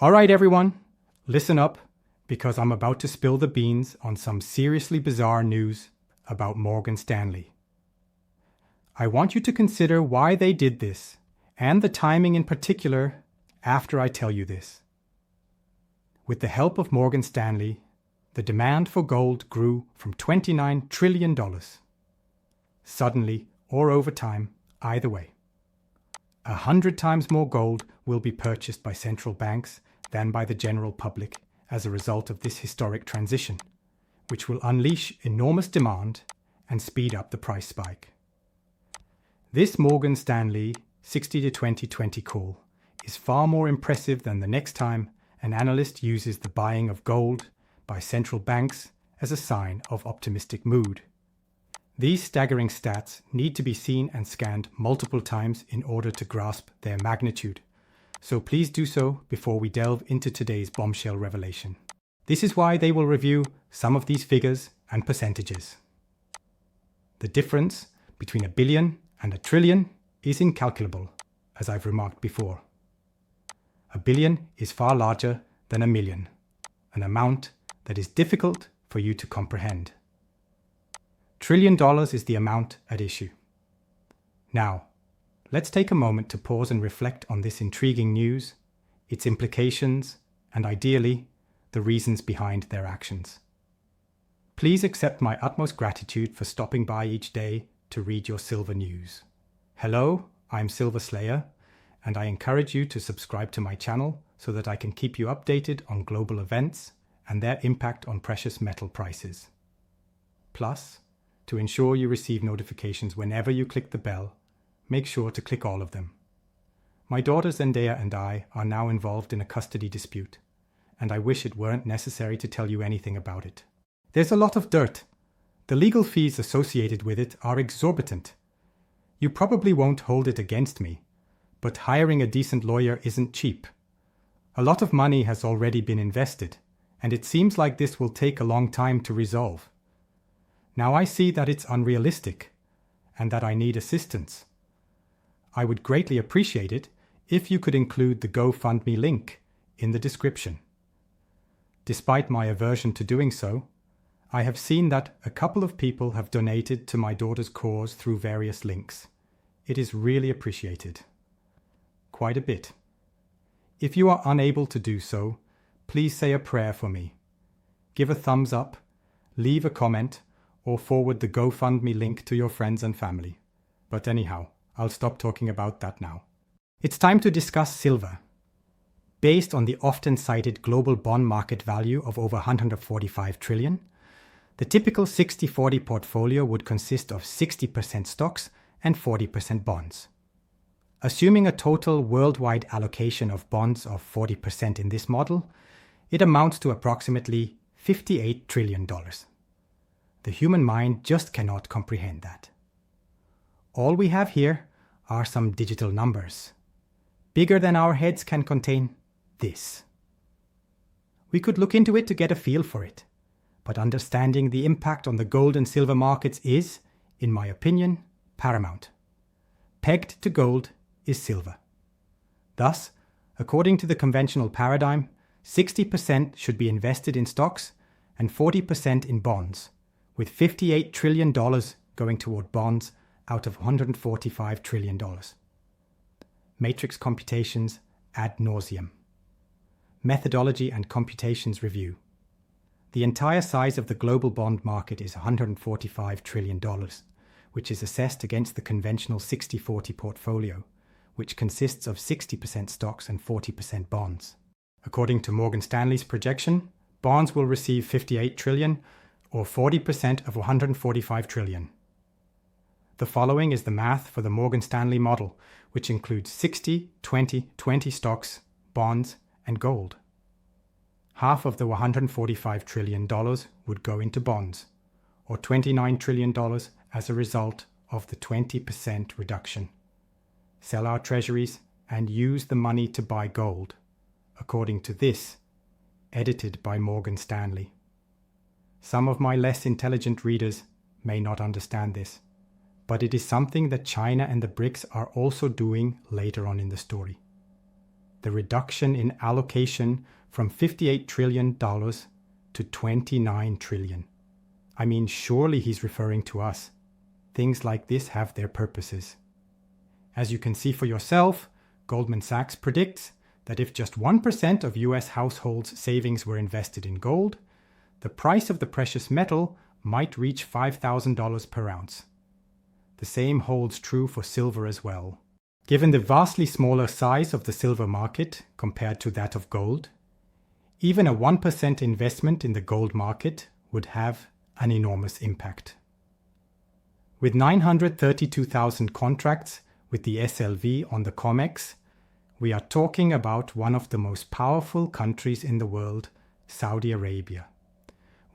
All right, everyone, listen up, because I'm about to spill the beans on some seriously bizarre news about Morgan Stanley. I want you to consider why they did this, and the timing in particular, after I tell you this. With the help of Morgan Stanley, the demand for gold grew from $29 trillion. Suddenly, or over time, either way. 100 times more gold will be purchased by central banks than by the general public as a result of this historic transition, which will unleash enormous demand and speed up the price spike. This Morgan Stanley 60 to 2020 call is far more impressive than the next time an analyst uses the buying of gold by central banks as a sign of optimistic mood. These staggering stats need to be seen and scanned multiple times in order to grasp their magnitude. So please do so before we delve into today's bombshell revelation. This is why they will review some of these figures and percentages. The difference between a billion and a trillion is incalculable, as I've remarked before. A billion is far larger than a million, an amount that is difficult for you to comprehend. $1 trillion is the amount at issue. Now, let's take a moment to pause and reflect on this intriguing news, its implications, and ideally, the reasons behind their actions. Please accept my utmost gratitude for stopping by each day to read your Silver News. Hello, I'm Silver Slayer, and I encourage you to subscribe to my channel so that I can keep you updated on global events and their impact on precious metal prices. Plus, to ensure you receive notifications whenever you click the bell, make sure to click all of them. My daughter Zendaya and I are now involved in a custody dispute, and I wish it weren't necessary to tell you anything about it. There's a lot of dirt. The legal fees associated with it are exorbitant. You probably won't hold it against me, but hiring a decent lawyer isn't cheap. A lot of money has already been invested, and it seems like this will take a long time to resolve. Now I see that it's unrealistic, and that I need assistance. I would greatly appreciate it if you could include the GoFundMe link in the description. Despite my aversion to doing so, I have seen that a couple of people have donated to my daughter's cause through various links. It is really appreciated. Quite a bit. If you are unable to do so, please say a prayer for me. Give a thumbs up, leave a comment, or forward the GoFundMe link to your friends and family. But anyhow, I'll stop talking about that now. It's time to discuss silver. Based on the often cited global bond market value of over 145 trillion, the typical 60-40 portfolio would consist of 60% stocks and 40% bonds. Assuming a total worldwide allocation of bonds of 40% in this model, it amounts to approximately $58 trillion. The human mind just cannot comprehend that. All we have here are some digital numbers. Bigger than our heads can contain this. We could look into it to get a feel for it, but understanding the impact on the gold and silver markets is, in my opinion, paramount. Pegged to gold is silver. Thus, according to the conventional paradigm, 60% should be invested in stocks and 40% in bonds, with $58 trillion going toward bonds out of $145 trillion. Matrix computations ad nauseum. Methodology and computations review. The entire size of the global bond market is $145 trillion, which is assessed against the conventional 60-40 portfolio, which consists of 60% stocks and 40% bonds. According to Morgan Stanley's projection, bonds will receive $58 trillion, or 40% of $145 trillion. The following is the math for the Morgan Stanley model, which includes 60, 20, 20 stocks, bonds, and gold. Half of the $145 trillion would go into bonds, or $29 trillion as a result of the 20% reduction. Sell our treasuries and use the money to buy gold, according to this, edited by Morgan Stanley. Some of my less intelligent readers may not understand this, but it is something that China and the BRICS are also doing later on in the story. the reduction in allocation from $58 trillion to $29 trillion. I mean, surely he's referring to us. Things like this have their purposes. As you can see for yourself, Goldman Sachs predicts that if just 1% of US households' savings were invested in gold, the price of the precious metal might reach $5,000 per ounce. The same holds true for silver as well. Given the vastly smaller size of the silver market compared to that of gold, even a 1% investment in the gold market would have an enormous impact. With 932,000 contracts with the SLV on the COMEX, we are talking about one of the most powerful countries in the world, Saudi Arabia.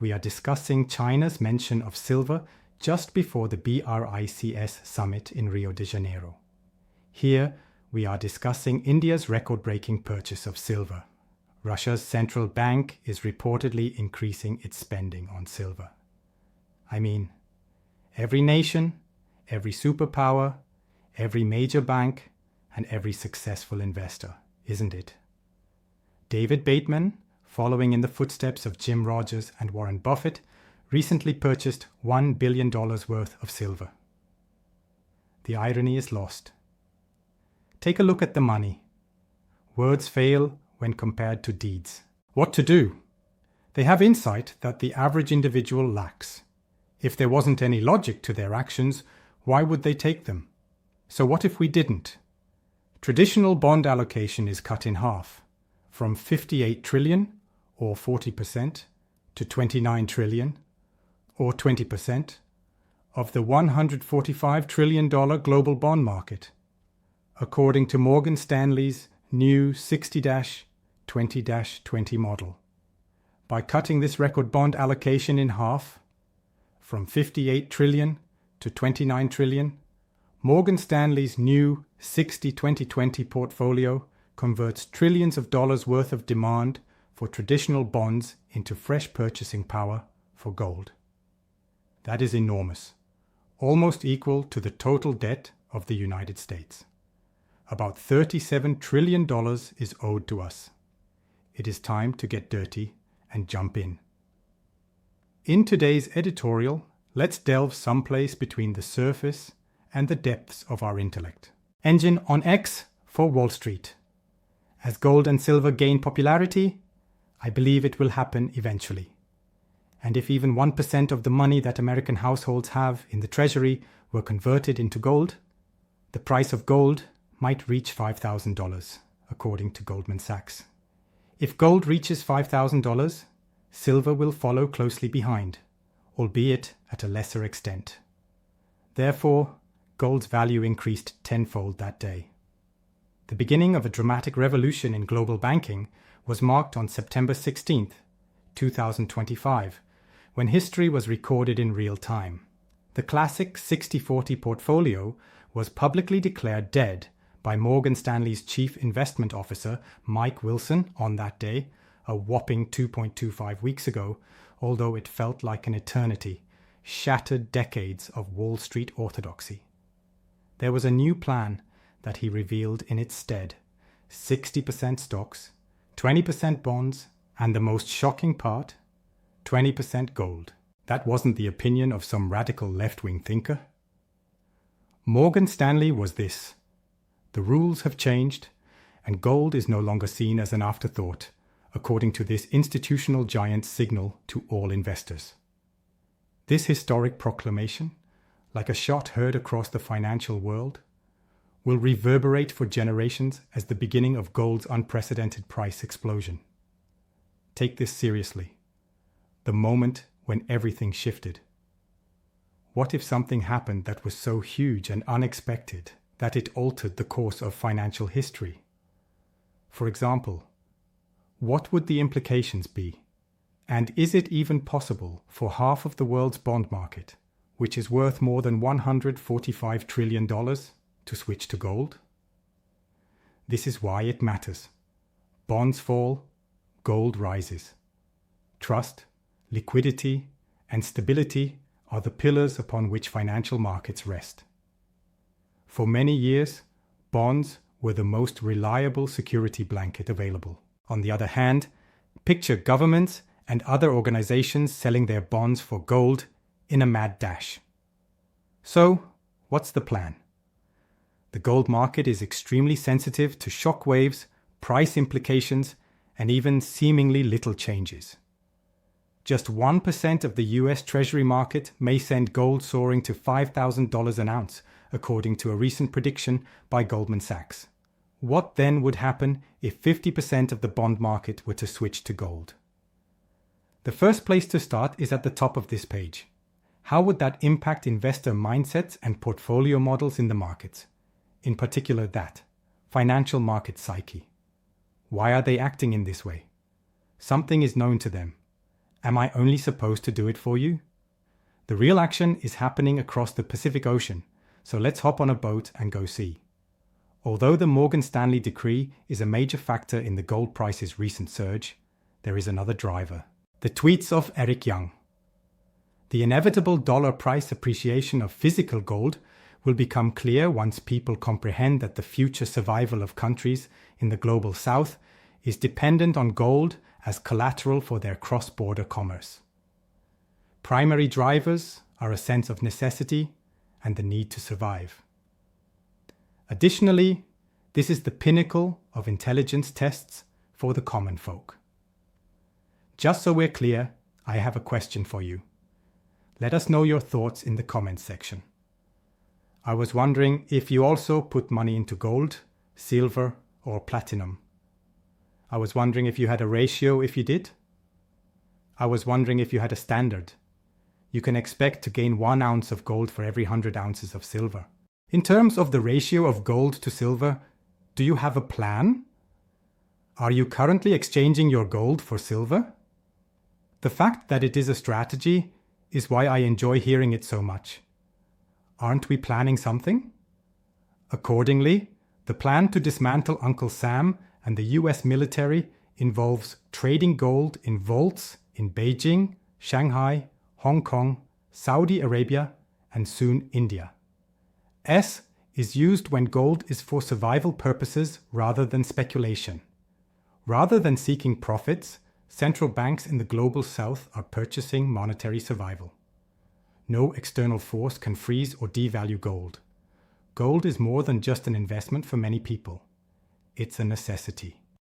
We are discussing China's mention of silver just before the BRICS summit in Rio de Janeiro. Here, we are discussing India's record-breaking purchase of silver. Russia's central bank is reportedly increasing its spending on silver. I mean, every nation, every superpower, every major bank, and every successful investor, isn't it? David Bateman, following in the footsteps of Jim Rogers and Warren Buffett, recently purchased $1 billion worth of silver. The irony is lost. Take a look at the money. Words fail when compared to deeds. What to do? They have insight that the average individual lacks. If there wasn't any logic to their actions, why would they take them? So what if we didn't? Traditional bond allocation is cut in half, from 58 trillion, or 40%, to 29 trillion, or 20%, of the $145 trillion global bond market, according to Morgan Stanley's new 60-20-20 model. By cutting this record bond allocation in half, from 58 trillion to 29 trillion, Morgan Stanley's new 60-20-20 portfolio converts trillions of dollars worth of demand for traditional bonds into fresh purchasing power for gold. That is enormous, almost equal to the total debt of the United States. About $37 trillion is owed to us. It is time to get dirty and jump in. In today's editorial, let's delve someplace between the surface and the depths of our intellect. Engine on X for Wall Street. As gold and silver gain popularity, I believe it will happen eventually. And if even 1% of the money that American households have in the Treasury were converted into gold, the price of gold might reach $5,000, according to Goldman Sachs. If gold reaches $5,000, silver will follow closely behind, albeit at a lesser extent. Therefore, gold's value increased tenfold that day. The beginning of a dramatic revolution in global banking was marked on September 16, 2025, when history was recorded in real time. The classic 60-40 portfolio was publicly declared dead by Morgan Stanley's chief investment officer, Mike Wilson, on that day, a whopping 2.25 weeks ago, although it felt like an eternity, shattered decades of Wall Street orthodoxy. There was a new plan that he revealed in its stead: 60% stocks, 20% bonds, and the most shocking part, 20% gold. That wasn't the opinion of some radical left-wing thinker. Morgan Stanley was this: the rules have changed, and gold is no longer seen as an afterthought, according to this institutional giant's signal to all investors. This historic proclamation, like a shot heard across the financial world, will reverberate for generations as the beginning of gold's unprecedented price explosion. Take this seriously. The moment when everything shifted. What if something happened that was so huge and unexpected that it altered the course of financial history? For example, what would the implications be? And is it even possible for half of the world's bond market, which is worth more than $145 trillion, to switch to gold? This is why it matters. Bonds fall, gold rises. Trust, liquidity, and stability are the pillars upon which financial markets rest. For many years, bonds were the most reliable security blanket available. On the other hand, picture governments and other organizations selling their bonds for gold in a mad dash. So, what's the plan? The gold market is extremely sensitive to shock waves, price implications, and even seemingly little changes. Just 1% of the US Treasury market may send gold soaring to $5,000 an ounce, according to a recent prediction by Goldman Sachs. What then would happen if 50% of the bond market were to switch to gold? The first place to start is at the top of this page. How would that impact investor mindsets and portfolio models in the markets? In particular that, financial market psyche. Why are they acting in this way? Something is known to them. Am I only supposed to do it for you? The real action is happening across the Pacific Ocean, so let's hop on a boat and go see. Although the Morgan Stanley decree is a major factor in the gold price's recent surge, there is another driver. The tweets of Eric Young. The inevitable dollar price appreciation of physical gold will become clear once people comprehend that the future survival of countries in the global south is dependent on gold as collateral for their cross-border commerce. Primary drivers are a sense of necessity and the need to survive. Additionally, this is the pinnacle of intelligence tests for the common folk. Just so we're clear, I have a question for you. Let us know your thoughts in the comments section. I was wondering if you also put money into gold, silver, or platinum. I was wondering if you had a ratio if you did. I was wondering if you had a standard. You can expect to gain 1 ounce of gold for every 100 ounces of silver. In terms of the ratio of gold to silver, do you have a plan? Are you currently exchanging your gold for silver? The fact that it is a strategy is why I enjoy hearing it so much. Aren't we planning something? Accordingly, the plan to dismantle Uncle Sam and the US military involves trading gold in vaults in Beijing, Shanghai, Hong Kong, Saudi Arabia, and soon India. S is used when gold is for survival purposes rather than speculation. Rather than seeking profits, central banks in the global south are purchasing monetary survival. No external force can freeze or devalue gold. Gold is more than just an investment for many people. It's a necessity.